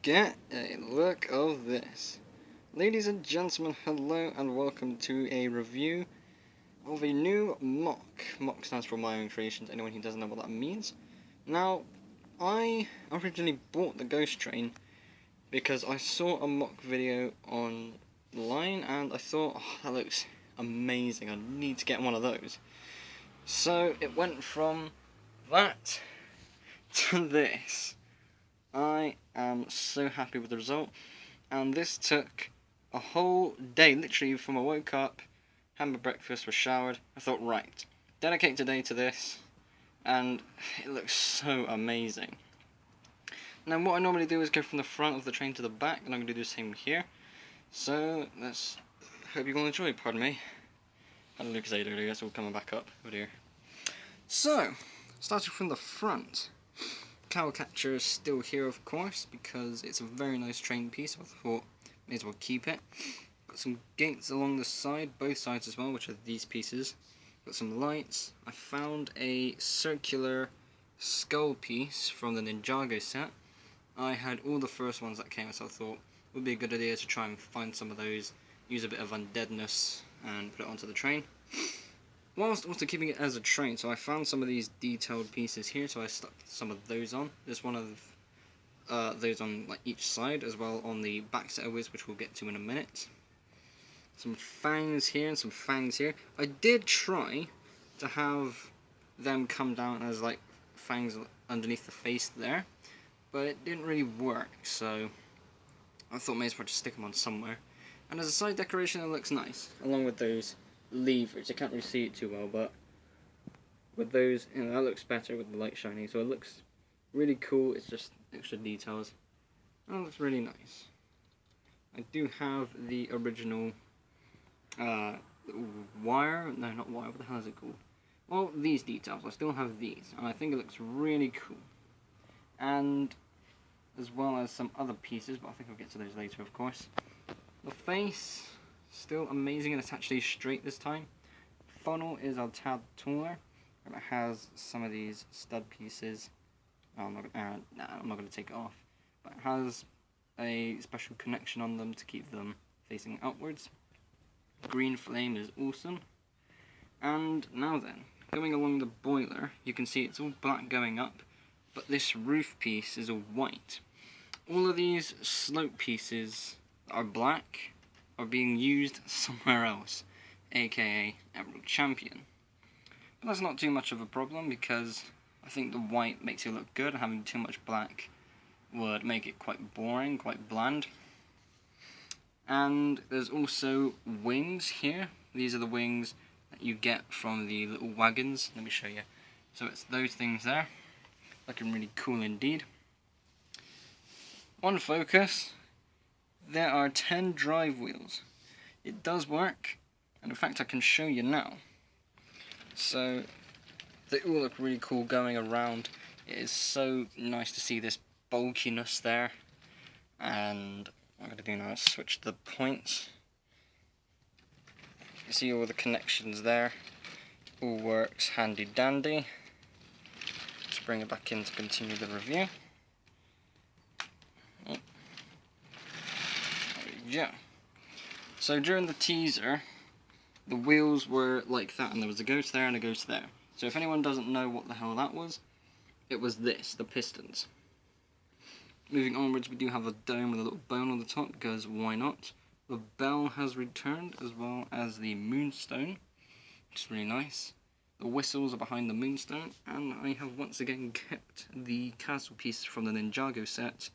Get a look of this. Ladies and gentlemen, hello and welcome to a review of a new MOC. MOC stands for My Own Creations, anyone who doesn't know what that means. Now, I originally bought the Ghost Train because I saw a MOC video online and I thought, oh, that looks amazing, I need to get one of those. So it went from that to this. I am so happy with the result, and this took a whole day, literally from I woke up, had my breakfast, was showered, I thought, right, dedicate today to this, and it looks so amazing. Now what I normally do is go from the front of the train to the back, and I'm going to do the same here, so let's hope you will enjoy, pardon me. I don't know because I guess all coming back up, oh dear. So, starting from the front, cowl catcher is still here, of course, because it's a very nice train piece, so I thought may as well keep it. Got some gates along the side, both sides as well, which are these pieces. Got some lights. I found a circular skull piece from the Ninjago set. I had all the first ones that came, so I thought it would be a good idea to try and find some of those, use a bit of undeadness, and put it onto the train. Whilst also keeping it as a train, so I found some of these detailed pieces here, so I stuck some of those on. There's one of those on like each side, as well on the back set of wheels, which we'll get to in a minute. Some fangs here and some fangs here. I did try to have them come down as like fangs underneath the face there, but it didn't really work, so I thought may as well just stick them on somewhere. And as a side decoration, it looks nice, along with those levers. I can't really see it too well, but with those, you know, that looks better with the light shining, so it looks really cool. It's just extra details, and it looks really nice. I do have the original wire, no, not wire, what the hell is it called? Well, these details, I still have these, and I think it looks really cool. And as well as some other pieces, but I think I'll get to those later, of course. The face, still amazing, and it's actually straight this time. Funnel is a tad taller, and it has some of these stud pieces. Oh, I'm not going to take it off, but it has a special connection on them to keep them facing outwards. Green flame is awesome. And now then, going along the boiler, you can see it's all black going up, but this roof piece is all white. All of these slope pieces are black are being used somewhere else, aka Emerald Champion. But that's not too much of a problem, because I think the white makes it look good, and having too much black would make it quite boring, quite bland. And there's also wings here. These are the wings that you get from the little wagons. Let me show you. So it's those things there, looking really cool indeed. On focus, there are 10 drive wheels. It does work, and in fact I can show you now. So they all look really cool going around. It is so nice to see this bulkiness there. And what I'm going to do now is switch the points. You see all the connections there. All works handy dandy. Let's bring it back in to continue the review. Yeah. So during the teaser, the wheels were like that, and there was a ghost there and a ghost there. So if anyone doesn't know what the hell that was, it was this, the pistons. Moving onwards, we do have a dome with a little bone on the top, because why not? The bell has returned, as well as the moonstone, which is really nice. The whistles are behind the moonstone, and I have once again kept the castle piece from the Ninjago set.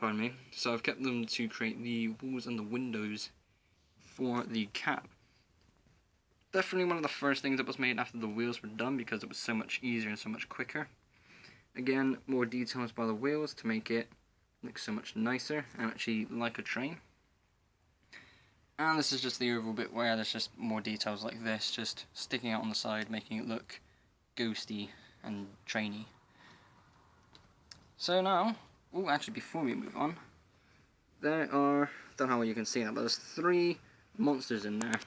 Pardon me. So I've kept them to create the walls and the windows for the cap. Definitely one of the first things that was made after the wheels were done, because it was so much easier and so much quicker. Again, more details by the wheels to make it look so much nicer and actually like a train. And this is just the oval bit where there's just more details like this, just sticking out on the side, making it look ghosty and trainy. So now, actually before we move on, there are, don't know how you can see that, but there's 3 monsters in there.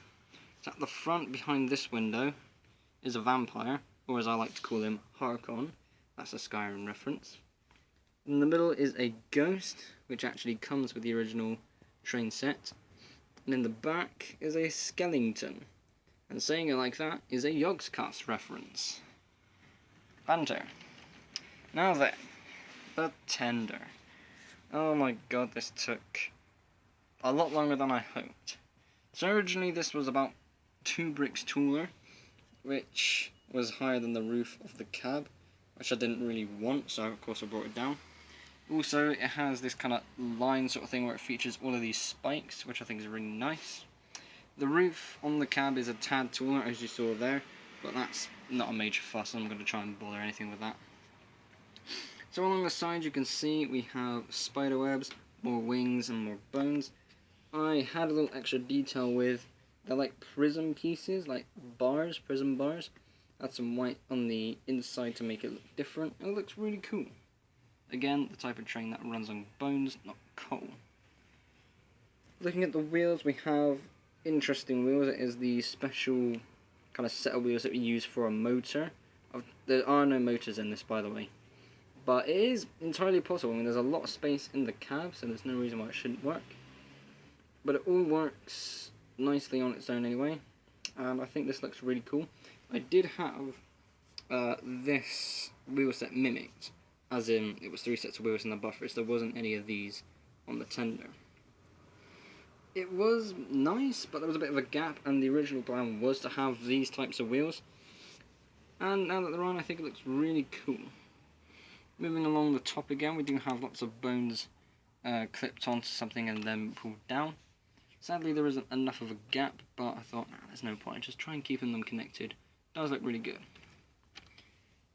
So at the front behind this window is a vampire, or as I like to call him, Harkon. That's a Skyrim reference. In the middle is a ghost, which actually comes with the original train set. And in the back is a skeleton. And saying it like that is a Yogscast reference. Banter. Now then, the tender. Oh my god, this took a lot longer than I hoped. So originally this was about 2 bricks taller, which was higher than the roof of the cab, which I didn't really want, so of course I brought it down. Also, it has this kind of line sort of thing where it features all of these spikes, which I think is really nice. The roof on the cab is a tad taller, as you saw there, but that's not a major fuss. I'm not going to try and bother anything with that. So along the side you can see we have spider webs, more wings and more bones. I had a little extra detail with, they're like prism pieces, like bars, prism bars. Add some white on the inside to make it look different, and it looks really cool. Again, the type of train that runs on bones, not coal. Looking at the wheels, we have interesting wheels. It is the special kind of set of wheels that we use for a motor. There are no motors in this, by the way. But it is entirely possible. I mean, there's a lot of space in the cab, so there's no reason why it shouldn't work. But it all works nicely on its own anyway. And I think this looks really cool. I did have this wheel set mimicked. As in, it was 3 sets of wheels in the buffers. There wasn't any of these on the tender. It was nice, but there was a bit of a gap, and the original plan was to have these types of wheels. And now that they're on, I think it looks really cool. Moving along the top again, we do have lots of bones clipped onto something and then pulled down. Sadly, there isn't enough of a gap, but I thought, nah, there's no point. Just try and keeping them connected. Does look really good.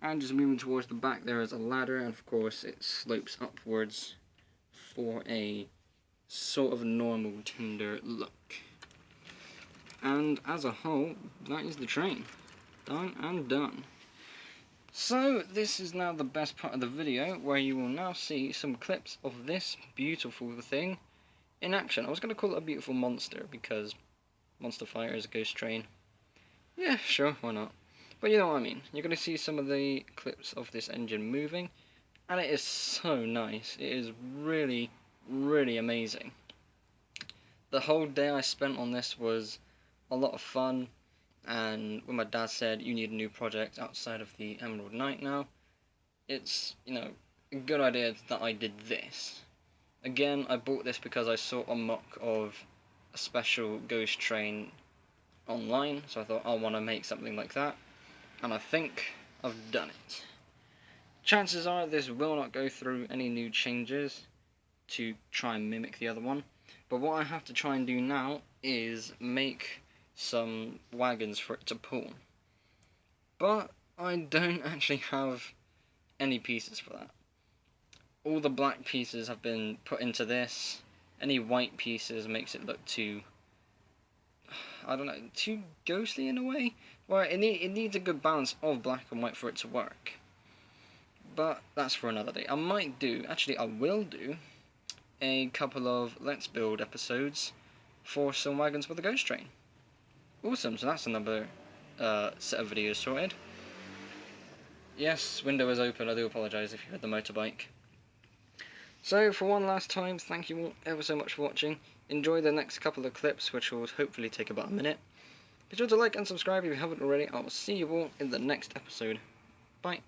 And just moving towards the back, there is a ladder, and of course it slopes upwards for a sort of normal tender look. And as a whole, that is the train. Done and done. So this is now the best part of the video, where you will now see some clips of this beautiful thing in action. I was going to call it a beautiful monster, because Monster Fighter is a ghost train. Yeah, sure, why not? But you know what I mean. You're going to see some of the clips of this engine moving, and it is so nice. It is really, really amazing. The whole day I spent on this was a lot of fun, and when my dad said you need a new project outside of the Emerald Knight now, it's, you know, a good idea that I did this. Again, I bought this because I saw a mock of a special ghost train online, so I thought I want to make something like that. And I think I've done it. Chances are this will not go through any new changes to try and mimic the other one. But what I have to try and do now is make some wagons for it to pull. But I don't actually have any pieces for that. All the black pieces have been put into this. Any white pieces makes it look too, I don't know, too ghostly in a way. Well, it needs a good balance of black and white for it to work. But that's for another day. I will do a couple of Let's Build episodes for some wagons for the ghost train. Awesome, so that's another set of videos sorted. Yes, window is open, I do apologise if you heard the motorbike. So, for one last time, thank you all ever so much for watching. Enjoy the next couple of clips, which will hopefully take about a minute. Be sure to like and subscribe if you haven't already. I will see you all in the next episode. Bye.